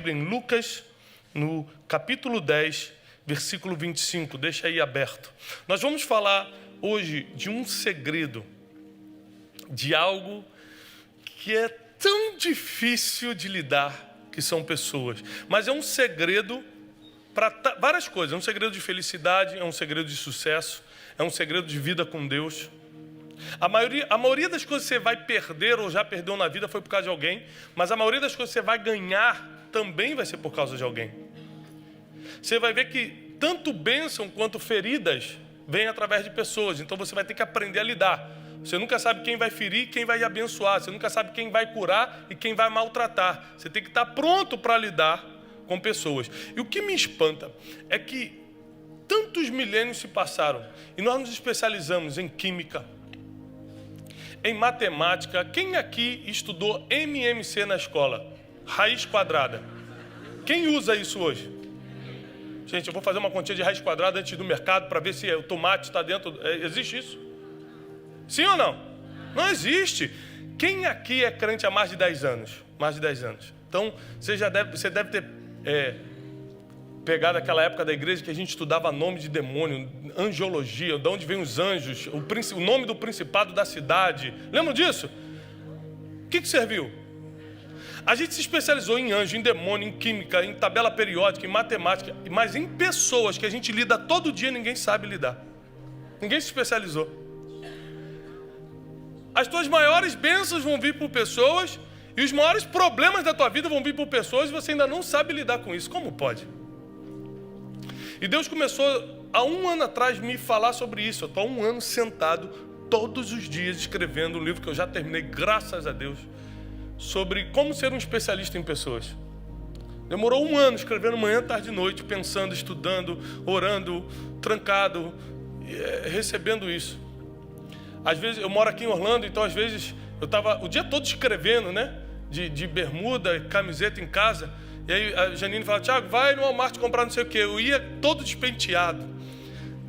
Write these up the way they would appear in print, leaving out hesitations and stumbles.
Bíblia em Lucas, no capítulo 10, versículo 25. Deixa aí aberto. Nós vamos falar hoje de um segredo, de algo que é tão difícil de lidar, que são pessoas. Mas é um segredo para várias coisas. É um segredo de felicidade, é um segredo de sucesso, é um segredo de vida com Deus. A maioria das coisas que você vai perder ou já perdeu na vida foi por causa de alguém, mas a maioria das coisas que você vai ganhar também vai ser por causa de alguém. Você vai ver que tanto bênção quanto feridas vêm através de pessoas, então você vai ter que aprender a lidar. Você nunca sabe quem vai ferir, quem vai abençoar, você nunca sabe quem vai curar e quem vai maltratar. Você tem que estar pronto para lidar com pessoas. E o que me espanta é que tantos milênios se passaram e nós nos especializamos em química, em matemática. Quem aqui estudou MMC na escola? Raiz quadrada. Quem usa isso hoje? Gente, eu vou fazer uma continha de raiz quadrada antes do mercado para ver se o tomate está dentro. Existe isso? Sim ou não? Não existe. Quem aqui é crente há mais de 10 anos? Mais de 10 anos. Então, você deve ter pegado aquela época da igreja que a gente estudava nome de demônio, angiologia, de onde vem os anjos, o nome do principado da cidade. Lembram disso? O que serviu? A gente se especializou em anjo, em demônio, em química, em tabela periódica, em matemática, mas em pessoas que a gente lida todo dia, ninguém sabe lidar. Ninguém se especializou. As tuas maiores bênçãos vão vir por pessoas e os maiores problemas da tua vida vão vir por pessoas e você ainda não sabe lidar com isso. Como pode? E Deus começou há 1 ano atrás me falar sobre isso. Eu estou há 1 ano sentado todos os dias escrevendo um livro que eu já terminei, graças a Deus, sobre como ser um especialista em pessoas. Demorou 1 ano escrevendo manhã, tarde e noite, pensando, estudando, orando, trancado, recebendo isso. Às vezes, eu moro aqui em Orlando, então às vezes eu estava o dia todo escrevendo, né? De bermuda, camiseta em casa. E aí a Janine fala: Tiago, vai no Walmart comprar não sei o quê. Eu ia todo despenteado,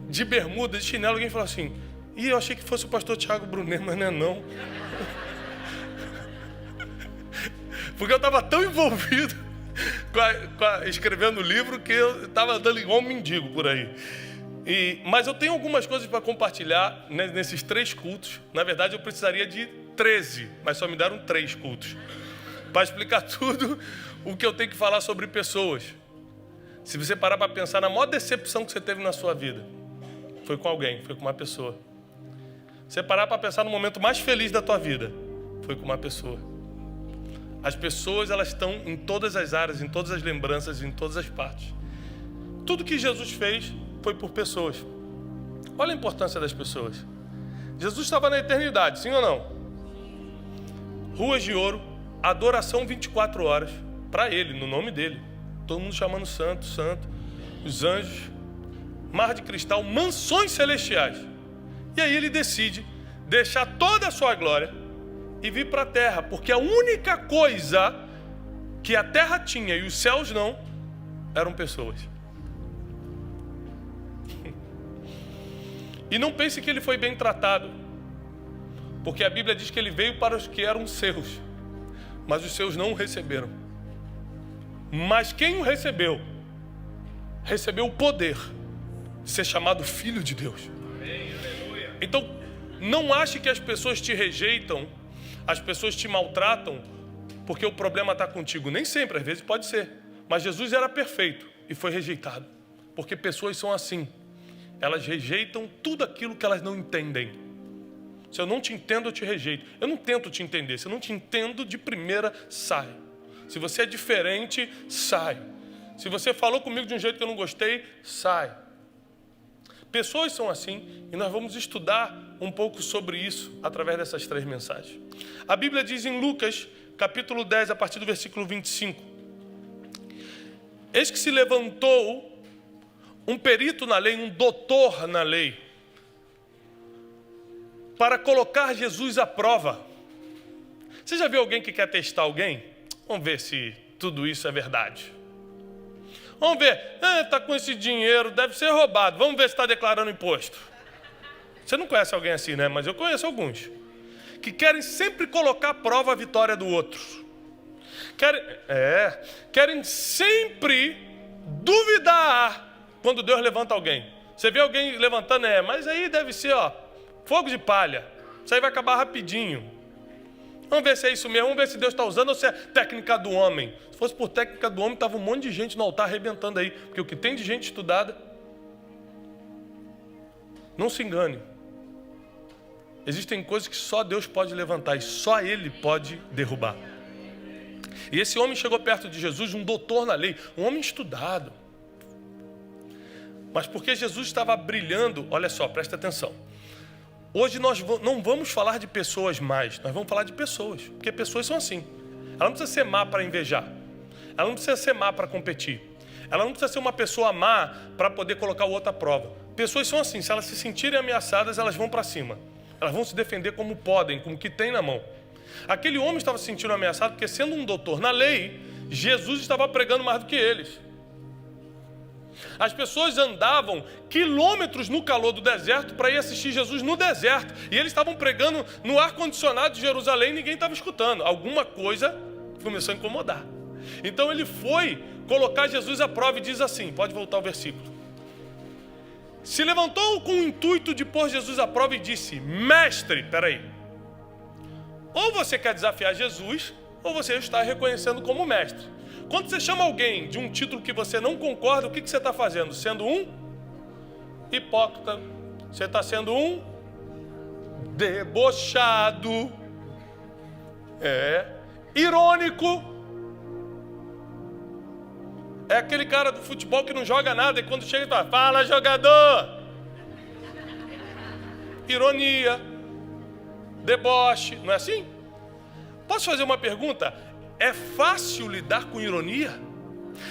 de bermuda, de chinelo. Alguém falou assim: eu achei que fosse o pastor Tiago Brunet, mas não é não. Porque eu estava tão envolvido escrevendo o livro que eu estava andando igual um mendigo por aí. Mas eu tenho algumas coisas para compartilhar nesses 3 cultos. Na verdade, eu precisaria de 13, mas só me deram 3 cultos para explicar tudo o que eu tenho que falar sobre pessoas. Se você parar para pensar na maior decepção que você teve na sua vida, foi com alguém, foi com uma pessoa. Se você parar para pensar no momento mais feliz da tua vida, foi com uma pessoa. As pessoas, elas estão em todas as áreas, em todas as lembranças, em todas as partes. Tudo que Jesus fez foi por pessoas. Olha a importância das pessoas. Jesus estava na eternidade, sim ou não? Ruas de ouro, adoração 24 horas para Ele, no nome dEle. Todo mundo chamando santo, santo. Os anjos, mar de cristal, mansões celestiais. E aí Ele decide deixar toda a sua glória e vir para a terra, porque a única coisa que a terra tinha e os céus não, eram pessoas. E não pense que Ele foi bem tratado, porque a Bíblia diz que Ele veio para os que eram seus, mas os seus não o receberam. Mas quem o recebeu, recebeu o poder de ser chamado Filho de Deus. Então, não ache que as pessoas te rejeitam, as pessoas te maltratam, porque o problema está contigo. Nem sempre, às vezes pode ser. Mas Jesus era perfeito e foi rejeitado, porque pessoas são assim. Elas rejeitam tudo aquilo que elas não entendem. Se eu não te entendo, eu te rejeito. Eu não tento te entender. Se eu não te entendo, de primeira, sai. Se você é diferente, sai. Se você falou comigo de um jeito que eu não gostei, sai. Pessoas são assim e nós vamos estudar um pouco sobre isso através dessas 3 mensagens. A Bíblia diz em Lucas, capítulo 10, a partir do versículo 25. Eis que se levantou um perito na lei, um doutor na lei, para colocar Jesus à prova. Você já viu alguém que quer testar alguém? Vamos ver se tudo isso é verdade. Vamos ver, está com esse dinheiro, deve ser roubado. Vamos ver se está declarando imposto. Você não conhece alguém assim, né? Mas eu conheço alguns. Que querem sempre colocar à prova a vitória do outro. Querem sempre duvidar quando Deus levanta alguém. Você vê alguém levantando, mas aí deve ser, fogo de palha. Isso aí vai acabar rapidinho. Vamos ver se é isso mesmo, vamos ver se Deus está usando ou se é técnica do homem. Se fosse por técnica do homem, estava um monte de gente no altar arrebentando aí. Porque o que tem de gente estudada, não se engane. Existem coisas que só Deus pode levantar e só Ele pode derrubar. E esse homem chegou perto de Jesus, um doutor na lei, um homem estudado. Mas porque Jesus estava brilhando, olha só, presta atenção. Hoje nós não vamos falar de pessoas mais, nós vamos falar de pessoas, porque pessoas são assim. Ela não precisa ser má para invejar, ela não precisa ser má para competir, ela não precisa ser uma pessoa má para poder colocar o outro à prova. Pessoas são assim, se elas se sentirem ameaçadas, elas vão para cima, elas vão se defender como podem, com o que tem na mão. Aquele homem estava se sentindo ameaçado porque, sendo um doutor na lei, Jesus estava pregando mais do que eles. As pessoas andavam quilômetros no calor do deserto para ir assistir Jesus no deserto. E eles estavam pregando no ar-condicionado de Jerusalém e ninguém estava escutando. Alguma coisa começou a incomodar. Então ele foi colocar Jesus à prova e diz assim, pode voltar ao versículo. Se levantou com o intuito de pôr Jesus à prova e disse, mestre, peraí. Ou você quer desafiar Jesus, ou você está reconhecendo como mestre. Quando você chama alguém de um título que você não concorda, o que você está fazendo? Sendo um hipócrita. Você está sendo um debochado. Irônico. É aquele cara do futebol que não joga nada e quando chega ele fala, fala jogador. Ironia. Deboche. Não é assim? Posso fazer uma pergunta? É fácil lidar com ironia?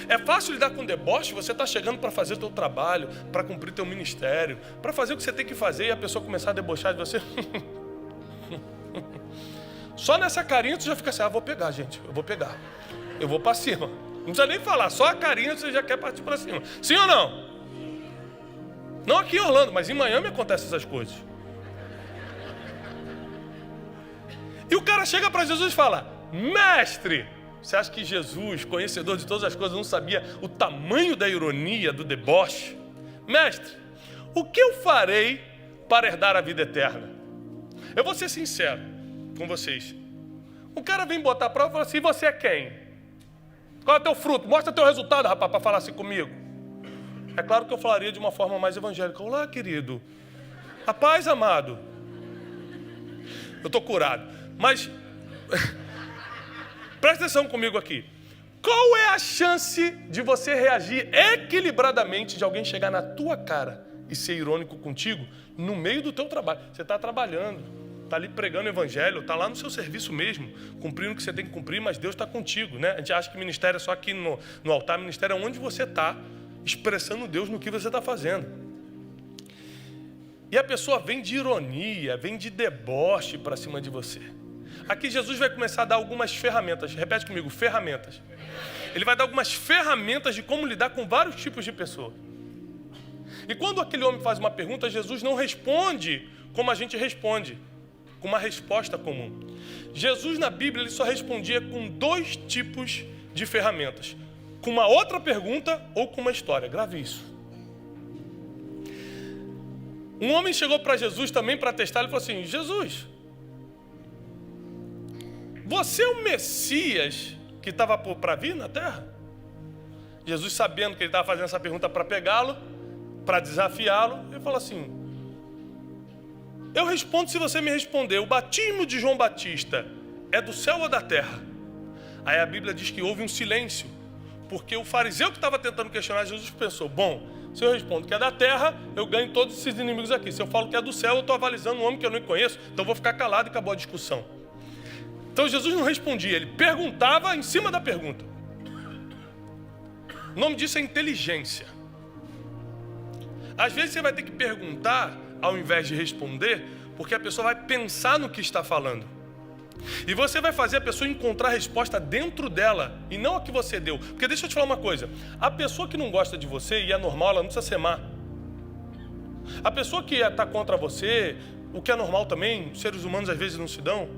É fácil lidar com deboche? Você está chegando para fazer o teu trabalho, para cumprir teu ministério, para fazer o que você tem que fazer e a pessoa começar a debochar de você. Só nessa carinha você já fica assim, vou pegar, gente, eu vou pegar. Eu vou para cima. Não precisa nem falar, só a carinha você já quer partir para cima. Sim ou não? Não aqui em Orlando, mas em Miami acontecem essas coisas. E o cara chega para Jesus e fala, mestre, você acha que Jesus, conhecedor de todas as coisas, não sabia o tamanho da ironia, do deboche? Mestre, o que eu farei para herdar a vida eterna? Eu vou ser sincero com vocês. O cara vem botar a prova e fala assim, e você é quem? Qual é o teu fruto? Mostra teu resultado, rapaz, para falar assim comigo. É claro que eu falaria de uma forma mais evangélica. Olá, querido. A paz, amado. Eu estou curado. Mas... presta atenção comigo aqui. Qual é a chance de você reagir equilibradamente de alguém chegar na tua cara e ser irônico contigo no meio do teu trabalho? Você está trabalhando, está ali pregando o evangelho, está lá no seu serviço mesmo, cumprindo o que você tem que cumprir, mas Deus está contigo, né? A gente acha que ministério é só aqui no altar, ministério é onde você está, expressando Deus no que você está fazendo. E a pessoa vem de ironia, vem de deboche para cima de você. Aqui Jesus vai começar a dar algumas ferramentas. Repete comigo, ferramentas. Ele vai dar algumas ferramentas de como lidar com vários tipos de pessoas. E quando aquele homem faz uma pergunta, Jesus não responde como a gente responde, com uma resposta comum. Jesus na Bíblia ele só respondia com 2 tipos de ferramentas. Com uma outra pergunta ou com uma história. Grave isso. Um homem chegou para Jesus também para testar. Ele falou assim, Jesus... você é o Messias que estava para vir na terra? Jesus, sabendo que ele estava fazendo essa pergunta para pegá-lo, para desafiá-lo, ele falou assim, eu respondo se você me responder, o batismo de João Batista é do céu ou da terra? Aí a Bíblia diz que houve um silêncio, porque o fariseu que estava tentando questionar Jesus pensou, bom, se eu respondo que é da terra, eu ganho todos esses inimigos aqui. Se eu falo que é do céu, eu estou avalizando um homem que eu não conheço, então eu vou ficar calado e acabou a discussão. Então Jesus não respondia, ele perguntava em cima da pergunta. O nome disso é inteligência. Às vezes você vai ter que perguntar ao invés de responder, porque a pessoa vai pensar no que está falando. E você vai fazer a pessoa encontrar a resposta dentro dela, e não a que você deu. Porque deixa eu te falar uma coisa, a pessoa que não gosta de você, e é normal, ela não precisa ser má. A pessoa que está contra você, o que é normal também, seres humanos às vezes não se dão,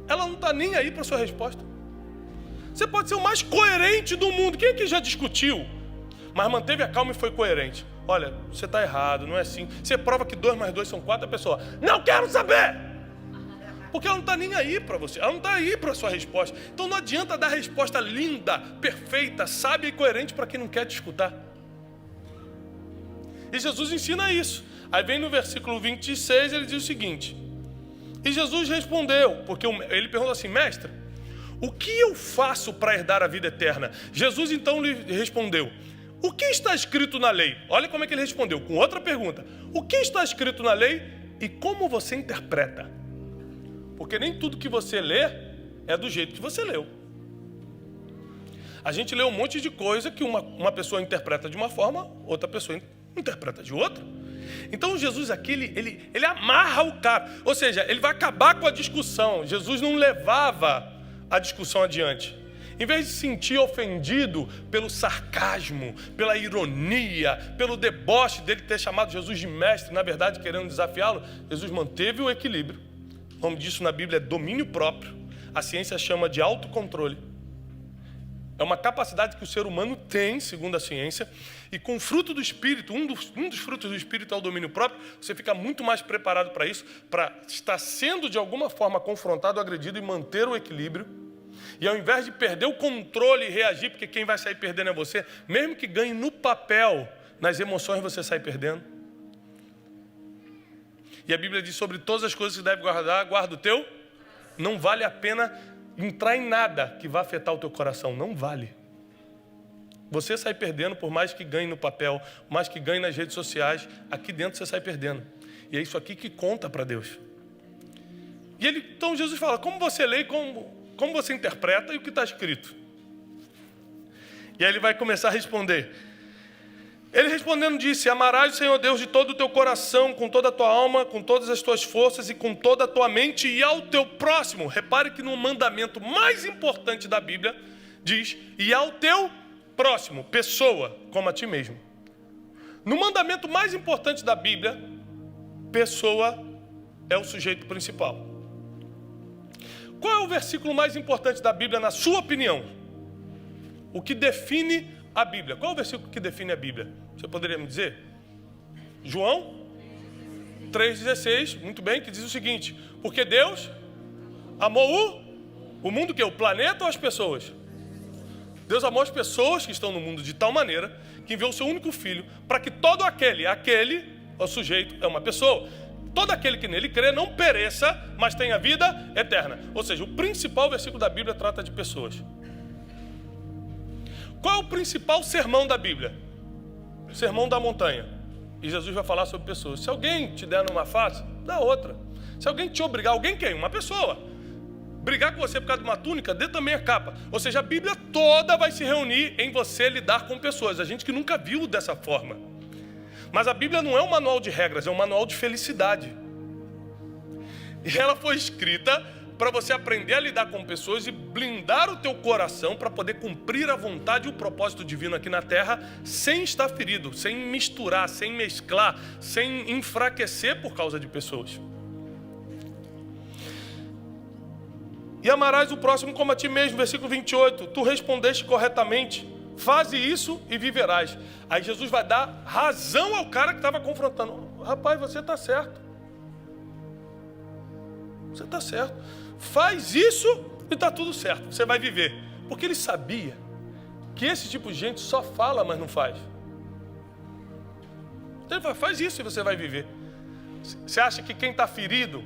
ela não está nem aí para a sua resposta. Você pode ser o mais coerente do mundo. Quem aqui já discutiu, mas manteve a calma e foi coerente? Olha, você está errado, não é assim. Você prova que 2 mais 2 são 4, a pessoa, não quero saber! Porque ela não está nem aí para você, ela não está aí para a sua resposta. Então não adianta dar resposta linda, perfeita, sábia e coerente para quem não quer te escutar. E Jesus ensina isso. Aí vem no versículo 26, ele diz o seguinte: e Jesus respondeu, porque ele perguntou assim, mestre, o que eu faço para herdar a vida eterna? Jesus então lhe respondeu, o que está escrito na lei? Olha como é que ele respondeu, com outra pergunta. O que está escrito na lei e como você interpreta? Porque nem tudo que você lê é do jeito que você leu. A gente lê um monte de coisa que uma pessoa interpreta de uma forma, outra pessoa interpreta de outra. Então Jesus aqui, ele amarra o cara. Ou seja, ele vai acabar com a discussão. Jesus não levava a discussão adiante. Em vez de se sentir ofendido pelo sarcasmo, pela ironia, pelo deboche dele ter chamado Jesus de mestre, na verdade querendo desafiá-lo, Jesus manteve o equilíbrio. O nome disso na Bíblia é domínio próprio. A ciência chama de autocontrole. É uma capacidade que o ser humano tem, segundo a ciência, e com o fruto do Espírito, um dos frutos do Espírito é o domínio próprio, você fica muito mais preparado para isso, para estar sendo de alguma forma confrontado, agredido e manter o equilíbrio. E ao invés de perder o controle e reagir, porque quem vai sair perdendo é você, mesmo que ganhe no papel, nas emoções você sai perdendo. E a Bíblia diz sobre todas as coisas que deve guardar, guarda o teu. Não vale a pena entrar em nada que vá afetar o teu coração, não vale. Você sai perdendo por mais que ganhe no papel, por mais que ganhe nas redes sociais, aqui dentro você sai perdendo. E é isso aqui que conta para Deus. E então Jesus fala, como você lê, como você interpreta e o que está escrito? E aí ele vai começar a responder. Ele respondendo disse, amarás o Senhor Deus de todo o teu coração, com toda a tua alma, com todas as tuas forças e com toda a tua mente e ao teu próximo. Repare que no mandamento mais importante da Bíblia diz, e ao teu próximo, pessoa, como a ti mesmo. No mandamento mais importante da Bíblia, pessoa é o sujeito principal. Qual é o versículo mais importante da Bíblia, na sua opinião? O que define a Bíblia. Qual é o versículo que define a Bíblia? Você poderia me dizer? João 3,16, muito bem, que diz o seguinte, porque Deus amou o mundo, que é o planeta ou as pessoas? Deus amou as pessoas que estão no mundo de tal maneira que enviou o seu único filho para que todo aquele, o sujeito é uma pessoa, todo aquele que nele crê não pereça, mas tenha vida eterna. Ou seja, o principal versículo da Bíblia trata de pessoas. Qual é o principal sermão da Bíblia? O sermão da montanha. E Jesus vai falar sobre pessoas. Se alguém te der numa face, dá outra. Se alguém te obrigar, alguém quem? Uma pessoa. Brigar com você por causa de uma túnica, dê também a capa. Ou seja, a Bíblia toda vai se reunir em você lidar com pessoas. A gente que nunca viu dessa forma. Mas a Bíblia não é um manual de regras, é um manual de felicidade. E ela foi escrita para você aprender a lidar com pessoas e blindar o teu coração para poder cumprir a vontade e o propósito divino aqui na terra sem estar ferido, sem misturar, sem mesclar, sem enfraquecer por causa de pessoas. E amarás o próximo como a ti mesmo, versículo 28, tu respondeste corretamente, faze isso e viverás. Aí Jesus vai dar razão ao cara que estava confrontando. Rapaz, você está certo. Você está certo. Faz isso e está tudo certo. Você vai viver. Porque ele sabia que esse tipo de gente só fala, mas não faz. Então ele fala, faz isso e você vai viver. Você acha que quem está ferido,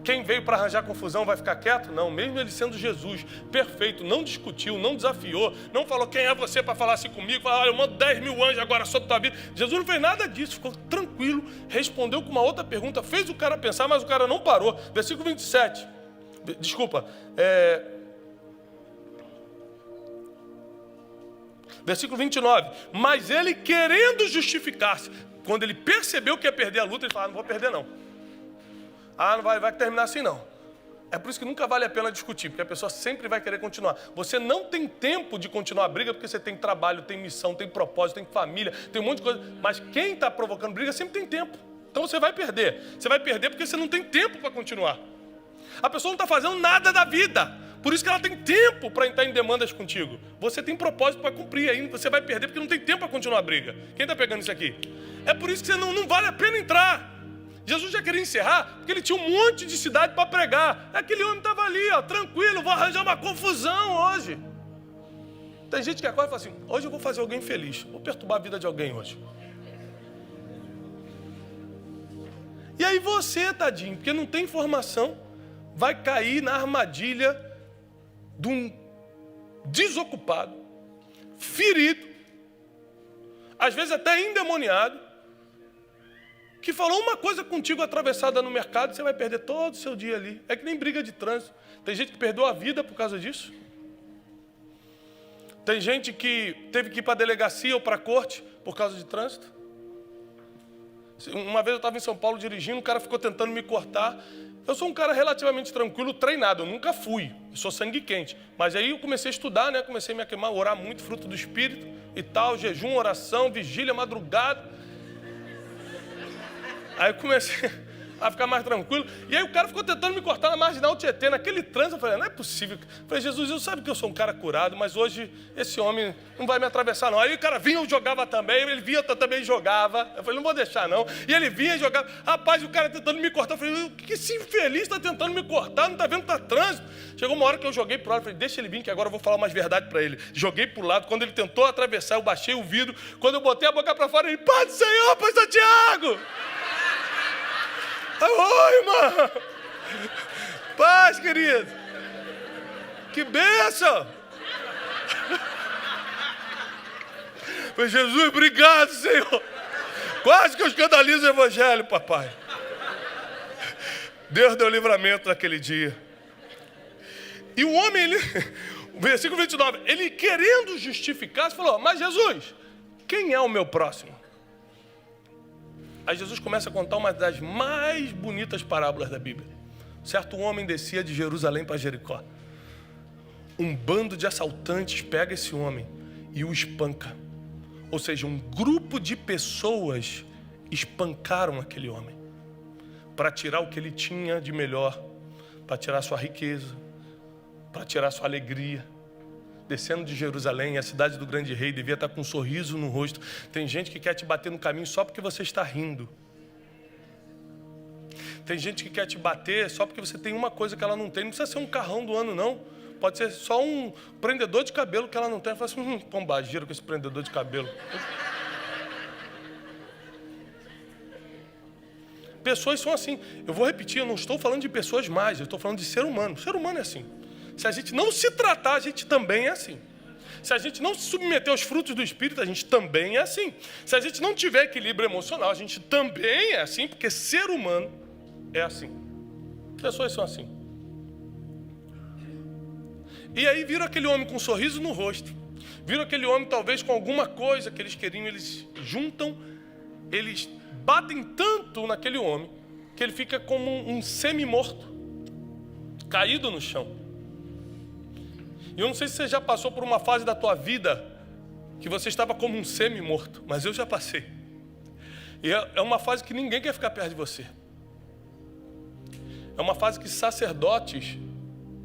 quem veio para arranjar confusão vai ficar quieto? Não, mesmo ele sendo Jesus, perfeito, não discutiu, não desafiou, não falou quem é você para falar assim comigo, falou, olha, eu mando 10 mil anjos agora sobre tua vida. Jesus não fez nada disso, ficou tranquilo, respondeu com uma outra pergunta, fez o cara pensar, mas o cara não parou. Versículo 27, desculpa, versículo 29, mas ele querendo justificar-se, quando ele percebeu que ia perder a luta, ele falou, não vou perder não. Ah, não vai terminar assim não. É por isso que nunca vale a pena discutir, porque a pessoa sempre vai querer continuar. Você não tem tempo de continuar a briga, porque você tem trabalho, tem missão, tem propósito, tem família, tem um monte de coisa. Mas quem está provocando briga sempre tem tempo. Então você vai perder. Você vai perder porque você não tem tempo para continuar. A pessoa não está fazendo nada da vida. Por isso que ela tem tempo para entrar em demandas contigo. Você tem propósito para cumprir, aí você vai perder porque não tem tempo para continuar a briga. Quem está pegando isso aqui? É por isso que você não vale a pena entrar. Jesus já queria encerrar, porque ele tinha um monte de cidade para pregar. Aquele homem estava ali, ó, tranquilo, vou arranjar uma confusão hoje. Tem gente que acorda e fala assim, hoje eu vou fazer alguém feliz, vou perturbar a vida de alguém hoje. E aí você, tadinho, porque não tem informação, vai cair na armadilha de um desocupado, ferido, às vezes até endemoniado, que falou uma coisa contigo atravessada no mercado, você vai perder todo o seu dia ali. É que nem briga de trânsito. Tem gente que perdeu a vida por causa disso. Tem gente que teve que ir para a delegacia ou para a corte por causa de trânsito. Uma vez eu estava em São Paulo dirigindo, um cara ficou tentando me cortar. Eu sou um cara relativamente tranquilo, treinado, eu nunca fui, eu sou sangue quente. Mas aí eu comecei a estudar, né? Comecei a me aquemar, orar muito, fruto do Espírito e tal, jejum, oração, vigília, madrugada. Aí eu comecei a ficar mais tranquilo. E aí o cara ficou tentando me cortar na Marginal Tietê, naquele trânsito. Eu falei, não é possível. Eu falei, Jesus, eu sabe que eu sou um cara curado, mas hoje esse homem não vai me atravessar não. Aí o cara vinha e jogava também, ele vinha eu também jogava. Eu falei, não vou deixar não. E ele vinha e jogava. Rapaz, o cara tentando me cortar. Eu falei, o que esse infeliz está tentando me cortar? Não está vendo que está trânsito? Chegou uma hora que eu joguei pro lado, falei, deixa ele vir que agora eu vou falar mais verdade para ele. Joguei pro lado, quando ele tentou atravessar, eu baixei o vidro. Quando eu botei a boca para fora, ele, Pai do Senhor, Pai Santiago! Oi, irmão! Paz, querido! Que bênção! Falei, Jesus, obrigado, Senhor! Quase que eu escandalizo o evangelho, papai. Deus deu livramento naquele dia. E o homem, versículo 29, ele querendo justificar-se, falou, mas Jesus, quem é o meu próximo? Aí Jesus começa a contar uma das mais bonitas parábolas da Bíblia. Certo homem descia de Jerusalém para Jericó. Um bando de assaltantes pega esse homem e o espanca. Ou seja, um grupo de pessoas espancaram aquele homem para tirar o que ele tinha de melhor, para tirar sua riqueza, para tirar sua alegria. Descendo de Jerusalém, a cidade do grande rei, devia estar com um sorriso no rosto. Tem gente que quer te bater no caminho só porque você está rindo. Tem gente que quer te bater só porque você tem uma coisa que ela não tem. Não precisa ser um carrão do ano, não. Pode ser só um prendedor de cabelo que ela não tem. Ela fala assim, pombagira com esse prendedor de cabelo. Pessoas são assim. Eu vou repetir, eu não estou falando de pessoas mais, eu estou falando de ser humano. O ser humano é assim. Se a gente não se tratar, a gente também é assim. Se a gente não se submeter aos frutos do Espírito, a gente também é assim. Se a gente não tiver equilíbrio emocional, a gente também é assim, porque ser humano é assim. Pessoas são assim. E aí viram aquele homem com um sorriso no rosto. Viram aquele homem talvez com alguma coisa que eles queriam, eles juntam, eles batem tanto naquele homem, que ele fica como um semi-morto, caído no chão. E eu não sei se você já passou por uma fase da tua vida que você estava como um semi-morto, mas eu já passei. E é uma fase que ninguém quer ficar perto de você. É uma fase que sacerdotes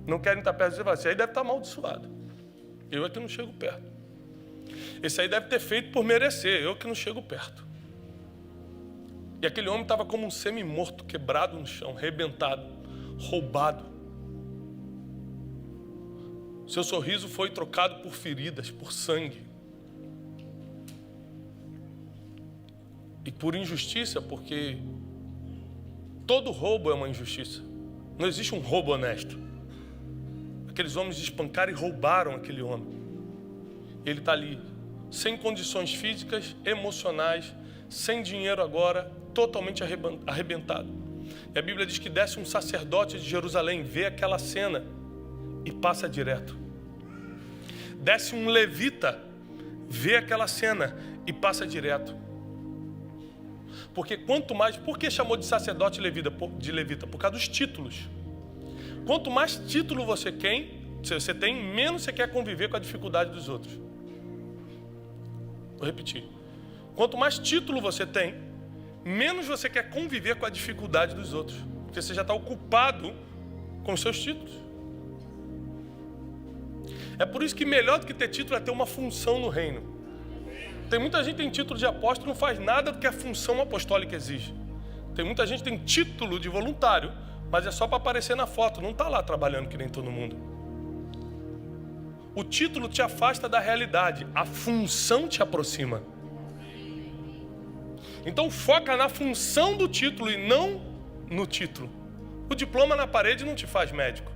não querem estar perto de você. Esse aí deve estar amaldiçoado. Eu é que não chego perto. Esse aí deve ter feito por merecer. Eu que não chego perto. E aquele homem estava como um semi-morto, quebrado no chão, arrebentado, roubado. Seu sorriso foi trocado por feridas, por sangue. E por injustiça, porque todo roubo é uma injustiça. Não existe um roubo honesto. Aqueles homens espancaram e roubaram aquele homem. Ele está ali, sem condições físicas, emocionais, sem dinheiro agora, totalmente arrebentado. E a Bíblia diz que desce um sacerdote de Jerusalém, vê aquela cena e passa direto. Desce um levita, vê aquela cena e passa direto. Porque quanto mais... Por que chamou de sacerdote de levita? Por causa dos títulos. Quanto mais título você tem, menos você quer conviver com a dificuldade dos outros. Vou repetir. Quanto mais título você tem, menos você quer conviver com a dificuldade dos outros. Porque você já está ocupado com os seus títulos. É por isso que melhor do que ter título é ter uma função no reino. Tem muita gente que tem título de apóstolo e não faz nada do que a função apostólica exige. Tem muita gente que tem título de voluntário, mas é só para aparecer na foto, não está lá trabalhando que nem todo mundo. O título te afasta da realidade, a função te aproxima. Então foca na função do título e não no título. O diploma na parede não te faz médico.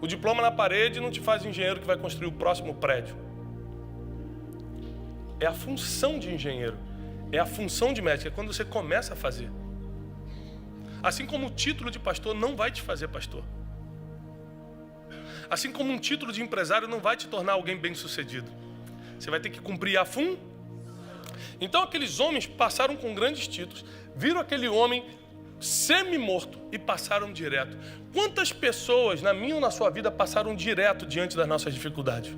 O diploma na parede não te faz engenheiro que vai construir o próximo prédio. É a função de engenheiro, é a função de médico, é quando você começa a fazer. Assim como o título de pastor não vai te fazer pastor. Assim como um título de empresário não vai te tornar alguém bem-sucedido. Você vai ter que cumprir a função. Então aqueles homens passaram com grandes títulos, viram aquele homem semi-morto e passaram direto. Quantas pessoas na minha ou na sua vida passaram direto diante das nossas dificuldades?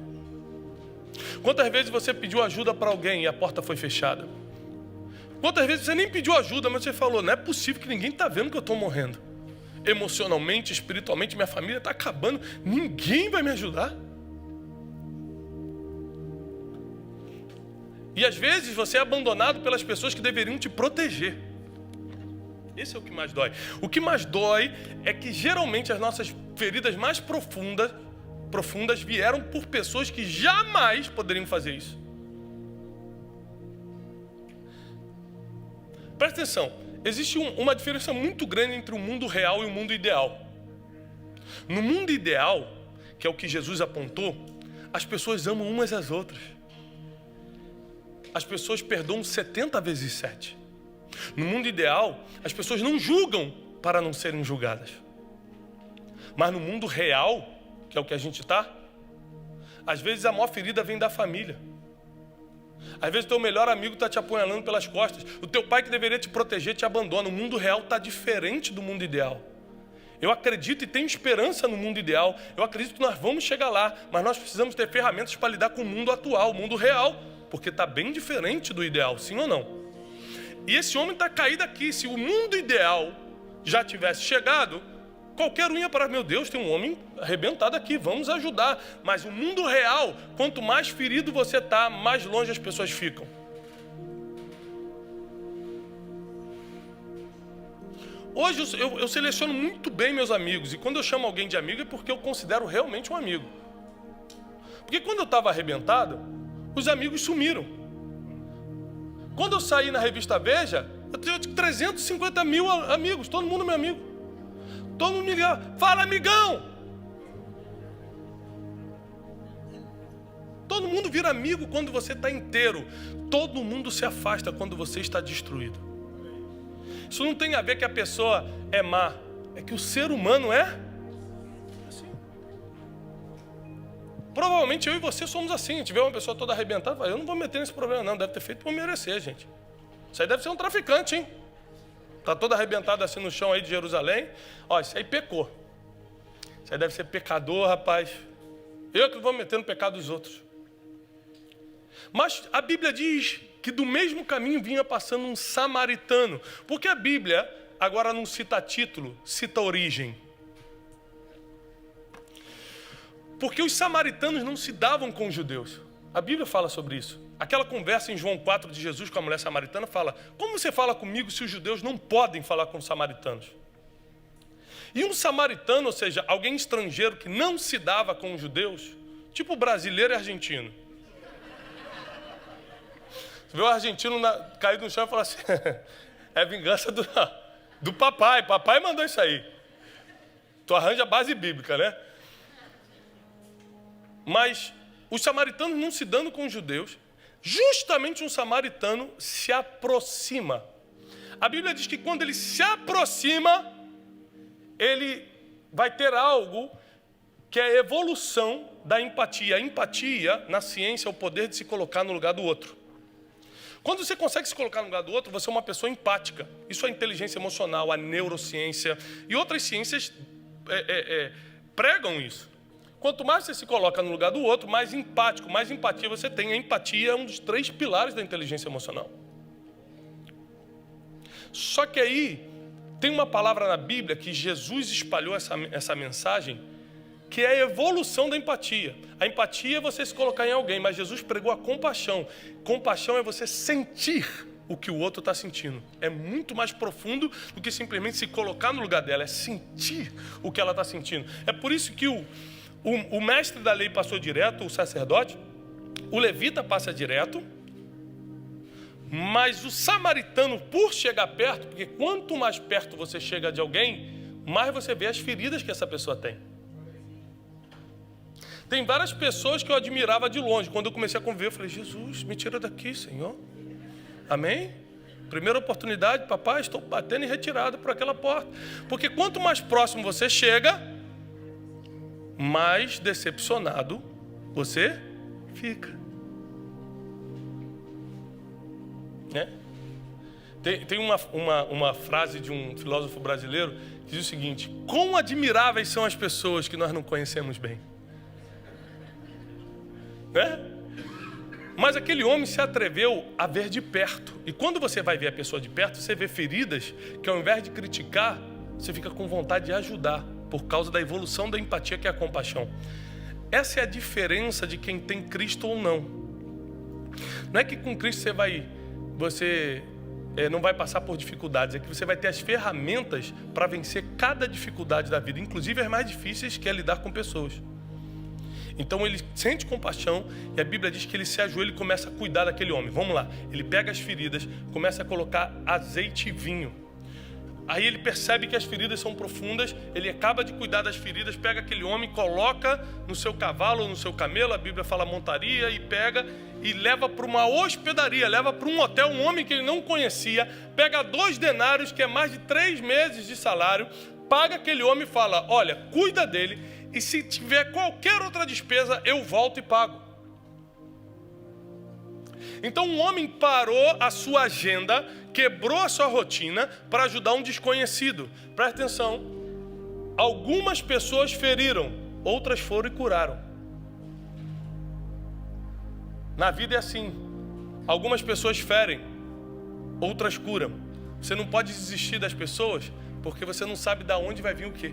Quantas vezes você pediu ajuda para alguém e a porta foi fechada? Quantas vezes você nem pediu ajuda, mas você falou, não é possível que ninguém está vendo que eu estou morrendo. Emocionalmente, espiritualmente, minha família está acabando, ninguém vai me ajudar. E às vezes você é abandonado pelas pessoas que deveriam te proteger. Esse é o que mais dói. O que mais dói é que geralmente as nossas feridas mais profundas vieram por pessoas que jamais poderiam fazer isso. Presta atenção, existe uma diferença muito grande entre o mundo real e o mundo ideal. No mundo ideal, que é o que Jesus apontou, as pessoas amam umas às outras. As pessoas perdoam 70 vezes 7. No mundo ideal, as pessoas não julgam para não serem julgadas. Mas no mundo real, que é o que a gente está, às vezes a maior ferida vem da família. Às vezes o teu melhor amigo está te apunhalando pelas costas. O teu pai que deveria te proteger te abandona. O mundo real está diferente do mundo ideal. Eu acredito e tenho esperança no mundo ideal. Eu acredito que nós vamos chegar lá. Mas nós precisamos ter ferramentas para lidar com o mundo atual, o mundo real. Porque está bem diferente do ideal, sim ou não? E esse homem está caído aqui. Se o mundo ideal já tivesse chegado, qualquer um ia para, meu Deus, tem um homem arrebentado aqui, vamos ajudar. Mas o mundo real, quanto mais ferido você está, mais longe as pessoas ficam. Hoje eu seleciono muito bem meus amigos. E quando eu chamo alguém de amigo é porque eu considero realmente um amigo. Porque quando eu estava arrebentado, os amigos sumiram. Quando eu saí na revista Veja, eu tinha 350 mil amigos, todo mundo meu amigo. Todo mundo me ligava, fala amigão! Todo mundo vira amigo quando você está inteiro. Todo mundo se afasta quando você está destruído. Isso não tem a ver que a pessoa é má, é que o ser humano é assim. Provavelmente eu e você somos assim. A gente vê uma pessoa toda arrebentada, eu não vou meter nesse problema não, deve ter feito por merecer, gente. Isso aí deve ser um traficante, hein? Está toda arrebentada assim no chão aí de Jerusalém. Ó, isso aí pecou. Isso aí deve ser pecador, rapaz. Eu que vou meter no pecado dos outros. Mas a Bíblia diz que do mesmo caminho vinha passando um samaritano. Porque a Bíblia agora não cita título, cita origem. Porque os samaritanos não se davam com os judeus. A Bíblia fala sobre isso. Aquela conversa em João 4 de Jesus com a mulher samaritana fala: como você fala comigo se os judeus não podem falar com os samaritanos? E um samaritano, ou seja, alguém estrangeiro que não se dava com os judeus, tipo brasileiro e argentino. Você vê o argentino caído no chão e fala assim: é vingança do papai. Papai mandou isso aí. Tu arranja a base bíblica, né? Mas os samaritanos não se dando com os judeus, justamente um samaritano se aproxima. A Bíblia diz que quando ele se aproxima, ele vai ter algo que é a evolução da empatia. A empatia, na ciência, é o poder de se colocar no lugar do outro. Quando você consegue se colocar no lugar do outro, você é uma pessoa empática. Isso é a inteligência emocional, a neurociência e outras ciências pregam isso. Quanto mais você se coloca no lugar do outro, mais empático, mais empatia você tem. A empatia é um dos 3 pilares da inteligência emocional. Só que aí tem uma palavra na Bíblia que Jesus espalhou essa mensagem, que é a evolução da empatia. A empatia é você se colocar em alguém, mas Jesus pregou a compaixão. Compaixão é você sentir o que o outro está sentindo. É muito mais profundo do que simplesmente se colocar no lugar dela, é sentir o que ela está sentindo. É por isso que o mestre da lei passou direto, o sacerdote, o levita passa direto, mas o samaritano, por chegar perto, porque quanto mais perto você chega de alguém, mais você vê as feridas que essa pessoa tem. Tem várias pessoas que eu admirava de longe. Quando eu comecei a conviver, eu falei, Jesus, me tira daqui, Senhor. Amém? Primeira oportunidade, papai, estou batendo em retirada por aquela porta. Porque quanto mais próximo você chega, mais decepcionado você fica. Né? Tem uma frase de um filósofo brasileiro que diz o seguinte: quão admiráveis são as pessoas que nós não conhecemos bem. Né? Mas aquele homem se atreveu a ver de perto. E quando você vai ver a pessoa de perto, você vê feridas que, ao invés de criticar, você fica com vontade de ajudar, por causa da evolução da empatia, que é a compaixão. Essa é a diferença de quem tem Cristo ou não. Não é que com Cristo você não vai passar por dificuldades, é que você vai ter as ferramentas para vencer cada dificuldade da vida, inclusive as mais difíceis, que é lidar com pessoas. Então ele sente compaixão e a Bíblia diz que ele se ajoelha e começa a cuidar daquele homem. Vamos lá, ele pega as feridas, começa a colocar azeite e vinho. Aí ele percebe que as feridas são profundas, ele acaba de cuidar das feridas, pega aquele homem, coloca no seu cavalo ou no seu camelo, a Bíblia fala montaria, e pega e leva para uma hospedaria, leva para um hotel, um homem que ele não conhecia, pega 2 denários, que é mais de 3 meses de salário, paga aquele homem e fala, olha, cuida dele, e se tiver qualquer outra despesa, eu volto e pago. Então um homem parou a sua agenda, quebrou a sua rotina para ajudar um desconhecido. Presta atenção, algumas pessoas feriram, outras foram e curaram. Na vida é assim, algumas pessoas ferem, outras curam. Você não pode desistir das pessoas, porque você não sabe de onde vai vir o quê.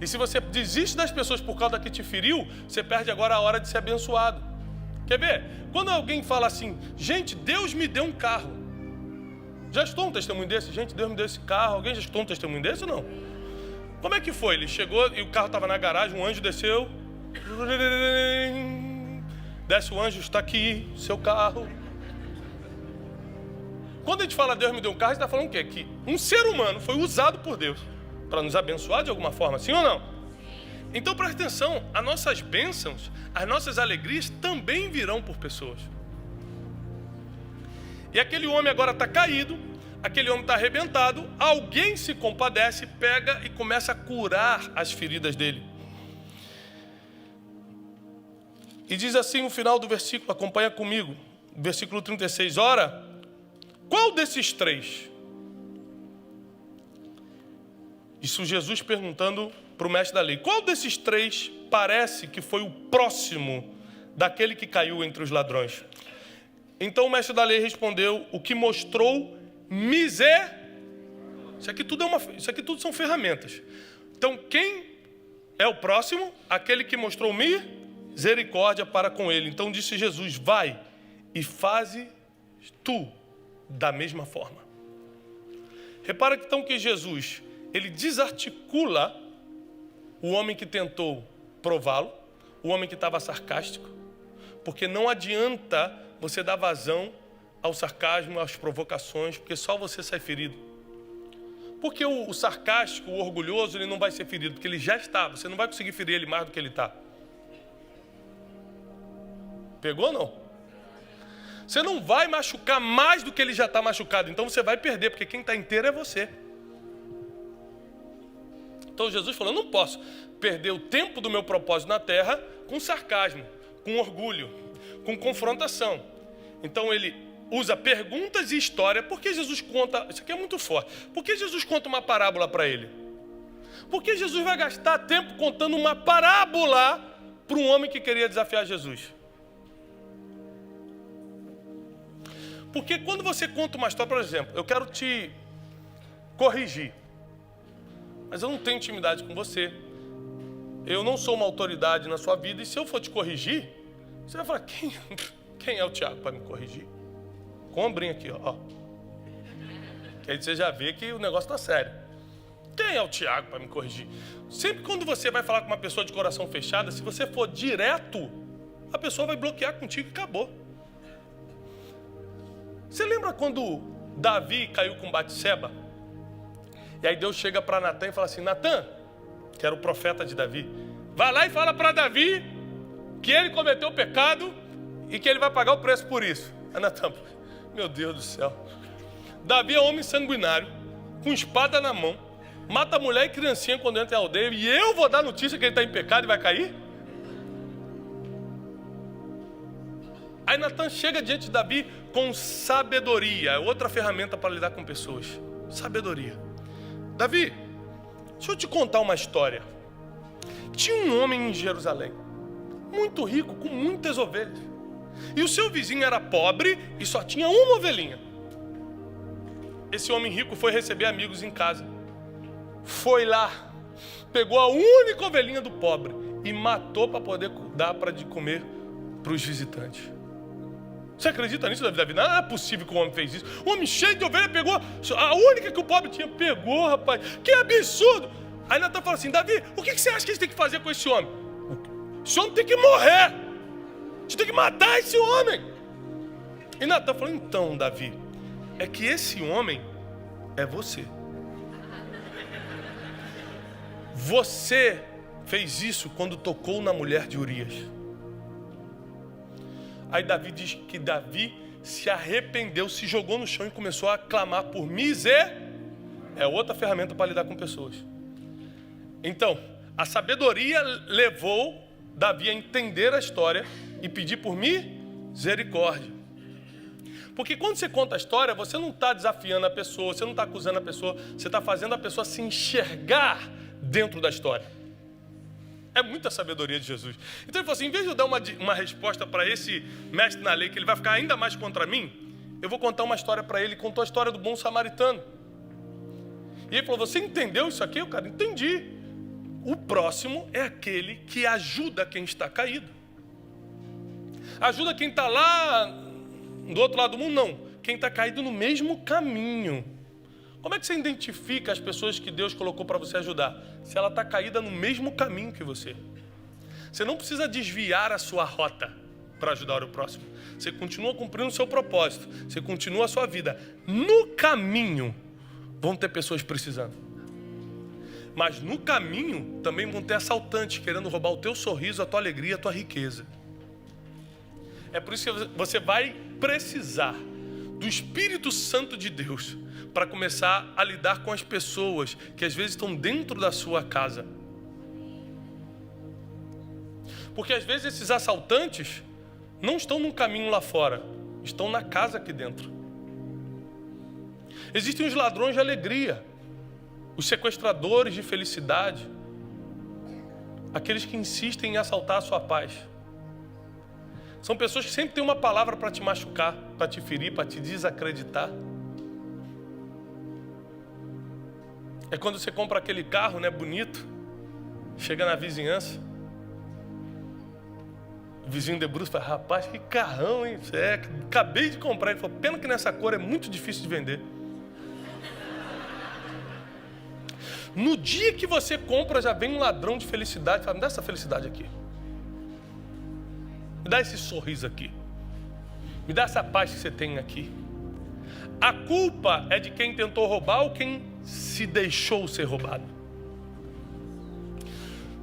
E se você desiste das pessoas por causa que te feriu, você perde agora a hora de ser abençoado. Quer ver? Quando alguém fala assim, gente, Deus me deu um carro. Já escutou um testemunho desse? Gente, Deus me deu esse carro. Alguém já escutou um testemunho desse ou não? Como é que foi? Ele chegou e o carro estava na garagem, um anjo desceu. Desce o anjo, está aqui, seu carro. Quando a gente fala Deus me deu um carro, a gente está falando o quê? Que um ser humano foi usado por Deus para nos abençoar de alguma forma, sim ou não? Então presta atenção, as nossas bênçãos, as nossas alegrias também virão por pessoas. E aquele homem agora está caído, aquele homem está arrebentado, alguém se compadece, pega e começa a curar as feridas dele. E diz assim o final do versículo, acompanha comigo, versículo 36, ora, qual desses 3? Isso Jesus perguntando para o mestre da lei. Qual desses 3 parece que foi o próximo daquele que caiu entre os ladrões? Então o mestre da lei respondeu, o que mostrou Isso aqui tudo são ferramentas. Então quem é o próximo? Aquele que mostrou misericórdia para com ele. Então disse Jesus, vai e faze tu da mesma forma. Repara então que Jesus, ele desarticula o homem que tentou prová-lo, o homem que estava sarcástico, porque não adianta você dar vazão ao sarcasmo, às provocações, porque só você sai ferido. Porque o sarcástico, o orgulhoso, ele não vai ser ferido, porque ele já está, você não vai conseguir ferir ele mais do que ele está. Pegou ou não? Você não vai machucar mais do que ele já está machucado, então você vai perder, porque quem está inteiro é você. Então Jesus falou, eu não posso perder o tempo do meu propósito na terra com sarcasmo, com orgulho, com confrontação. Então ele usa perguntas e história. Por que Jesus conta, isso aqui é muito forte, por que Jesus conta uma parábola para ele? Por que Jesus vai gastar tempo contando uma parábola para um homem que queria desafiar Jesus? Porque quando você conta uma história, por exemplo, eu quero te corrigir, mas eu não tenho intimidade com você. eu não sou uma autoridade na sua vida, e se eu for te corrigir, você vai falar, quem é o Tiago para me corrigir? Com o ombrinho aqui, ó. Que aí você já vê que o negócio está sério. Quem é o Tiago para me corrigir? Sempre quando você vai falar com uma pessoa de coração fechado, se você for direto, a pessoa vai bloquear contigo e acabou. Você lembra quando Davi caiu com Batseba? E aí Deus chega para Natan e fala assim, Natan, que era o profeta de Davi, vai lá e fala para Davi que ele cometeu o pecado e que ele vai pagar o preço por isso. Aí Natan, meu Deus do céu. Davi é homem sanguinário, com espada na mão, mata mulher e criancinha quando entra em aldeia, e eu vou dar notícia que ele está em pecado e vai cair? Aí Natan chega diante de Davi com sabedoria, outra ferramenta para lidar com pessoas. Sabedoria. Davi, deixa eu te contar uma história. Tinha um homem em Jerusalém, muito rico, com muitas ovelhas. E o seu vizinho era pobre e só tinha uma ovelhinha. Esse homem rico foi receber amigos em casa. Foi lá, pegou a única ovelhinha do pobre e matou para poder dar para de comer para os visitantes. Você acredita nisso, Davi? Não é possível que o homem fez isso. Um homem cheio de ovelha pegou a única que o pobre tinha. Pegou, rapaz. Que absurdo. Aí Natan fala assim, Davi, o que você acha que a gente tem que fazer com esse homem? Esse homem tem que morrer. A gente tem que matar esse homem. E Natan falou, então, Davi, é que esse homem é você. Você fez isso quando tocou na mulher de Urias. Aí Davi diz que Davi se arrependeu, se jogou no chão e começou a clamar por misericórdia. É outra ferramenta para lidar com pessoas. Então, a sabedoria levou Davi a entender a história e pedir por misericórdia. Porque quando você conta a história, você não está desafiando a pessoa, você não está acusando a pessoa, você está fazendo a pessoa se enxergar dentro da história. É muita sabedoria de Jesus. Então ele falou assim, em vez de eu dar uma resposta para esse mestre na lei, que ele vai ficar ainda mais contra mim, eu vou contar uma história para ele. Ele contou a história do bom samaritano. E ele falou, você entendeu isso aqui? O cara, entendi. O próximo é aquele que ajuda quem está caído. Ajuda quem está lá do outro lado do mundo? Não. Quem está caído no mesmo caminho. Como é que você identifica as pessoas que Deus colocou para você ajudar? Se ela está caída no mesmo caminho que você. Você não precisa desviar a sua rota para ajudar o próximo. Você continua cumprindo o seu propósito. Você continua a sua vida. No caminho vão ter pessoas precisando. Mas no caminho também vão ter assaltantes querendo roubar o teu sorriso, a tua alegria, a tua riqueza. É por isso que você vai precisar do Espírito Santo de Deus para começar a lidar com as pessoas que às vezes estão dentro da sua casa. Porque às vezes esses assaltantes não estão num caminho lá fora, estão na casa aqui dentro. Existem os ladrões de alegria, os sequestradores de felicidade, aqueles que insistem em assaltar a sua paz. São pessoas que sempre têm uma palavra para te machucar, para te ferir, para te desacreditar. É quando você compra aquele carro, né, bonito, chega na vizinhança, o vizinho debruça e fala, rapaz, que carrão, hein? Acabei de comprar. Ele falou, pena que nessa cor é muito difícil de vender. No dia que você compra, já vem um ladrão de felicidade e fala, me dá essa felicidade aqui. Me dá esse sorriso aqui. Me dá essa paz que você tem aqui. A culpa é de quem tentou roubar ou quem se deixou ser roubado.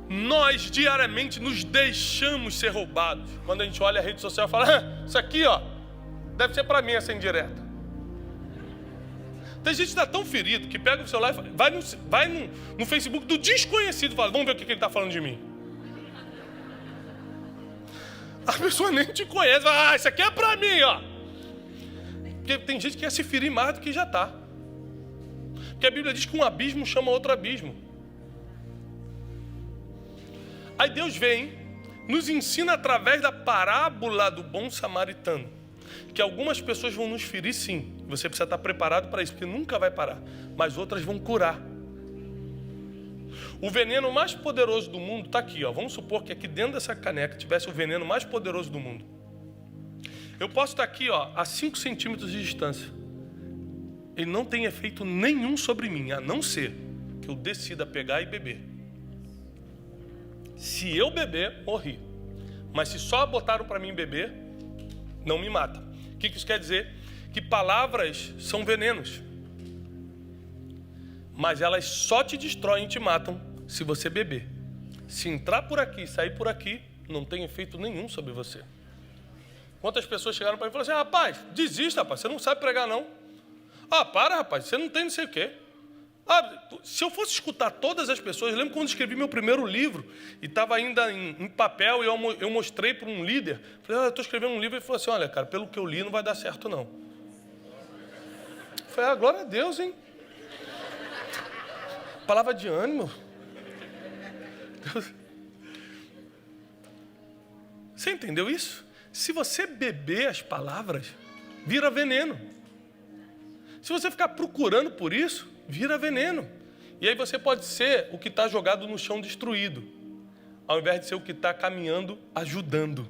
Nós diariamente nos deixamos ser roubados. Quando a gente olha a rede social e fala, isso aqui, ó, deve ser para mim essa indireta. Tem gente que está tão ferido que pega o celular e vai no Facebook do desconhecido e fala, vamos ver o que ele está falando de mim. A pessoa nem te conhece, fala, isso aqui é para mim, ó. Porque tem gente que quer se ferir mais do que já está. Porque a Bíblia diz que um abismo chama outro abismo. Aí Deus vem, nos ensina através da parábola do bom samaritano, que algumas pessoas vão nos ferir sim, você precisa estar preparado para isso, porque nunca vai parar, mas outras vão curar. O veneno mais poderoso do mundo está aqui, ó. Vamos supor que aqui dentro dessa caneca tivesse o veneno mais poderoso do mundo. Eu posso estar aqui, ó, a 5 centímetros de distância. Ele não tem efeito nenhum sobre mim, a não ser que eu decida pegar e beber. Se eu beber, morri. Mas se só botaram para mim beber, não me mata. O que isso quer dizer? Que palavras são venenos. Mas elas só te destroem e te matam se você beber. Se entrar por aqui e sair por aqui, não tem efeito nenhum sobre você. Quantas pessoas chegaram para mim e falaram assim: rapaz, desista, rapaz, você não sabe pregar não. Ah, para, rapaz, você não tem não sei o quê. Ah, se eu fosse escutar todas as pessoas, eu lembro quando escrevi meu primeiro livro e estava ainda em papel e eu mostrei para um líder. Falei: eu estou escrevendo um livro. Ele falou assim: olha, cara, pelo que eu li não vai dar certo não. Eu falei: glória a Deus, hein? Palavra de ânimo. Você entendeu isso? Se você beber as palavras, vira veneno. Se você ficar procurando por isso, vira veneno. E aí você pode ser o que está jogado no chão destruído, ao invés de ser o que está caminhando, ajudando.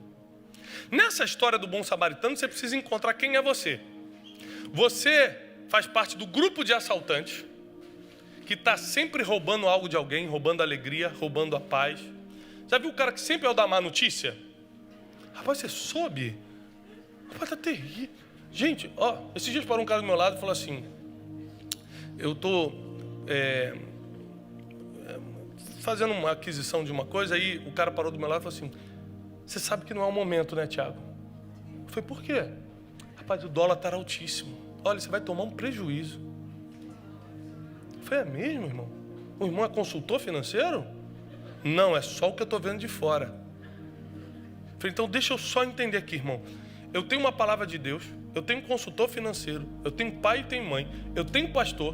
Nessa história do bom samaritano, você precisa encontrar quem é você. Você faz parte do grupo de assaltantes, que está sempre roubando algo de alguém, roubando a alegria, roubando a paz. Já viu o cara que sempre é o da má notícia? Rapaz, você soube? Rapaz, tá terrível. Gente, ó, esses dias parou um cara do meu lado e falou assim: eu tô fazendo uma aquisição de uma coisa, aí o cara parou do meu lado e falou assim: você sabe que não é o momento, né, Tiago? Eu falei: por quê? Rapaz, o dólar tá altíssimo. Olha, você vai tomar um prejuízo. Eu falei: é mesmo, irmão? O irmão é consultor financeiro? Não, é só o que eu tô vendo de fora. Eu falei: então deixa eu só entender aqui, irmão. Eu tenho uma palavra de Deus, eu tenho consultor financeiro, eu tenho pai e tenho mãe, eu tenho pastor,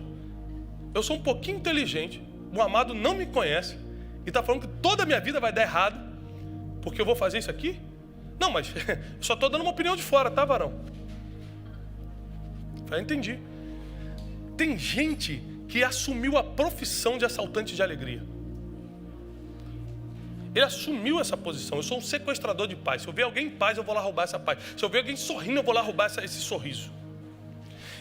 eu sou um pouquinho inteligente, o amado não me conhece e está falando que toda a minha vida vai dar errado porque eu vou fazer isso aqui? Não, mas eu só estou dando uma opinião de fora, tá, varão? Eu falei: entendi. Tem gente que assumiu a profissão de assaltante de alegria. Ele assumiu essa posição. Eu sou um sequestrador de paz. Se eu ver alguém em paz, eu vou lá roubar essa paz. Se eu ver alguém sorrindo, eu vou lá roubar esse sorriso.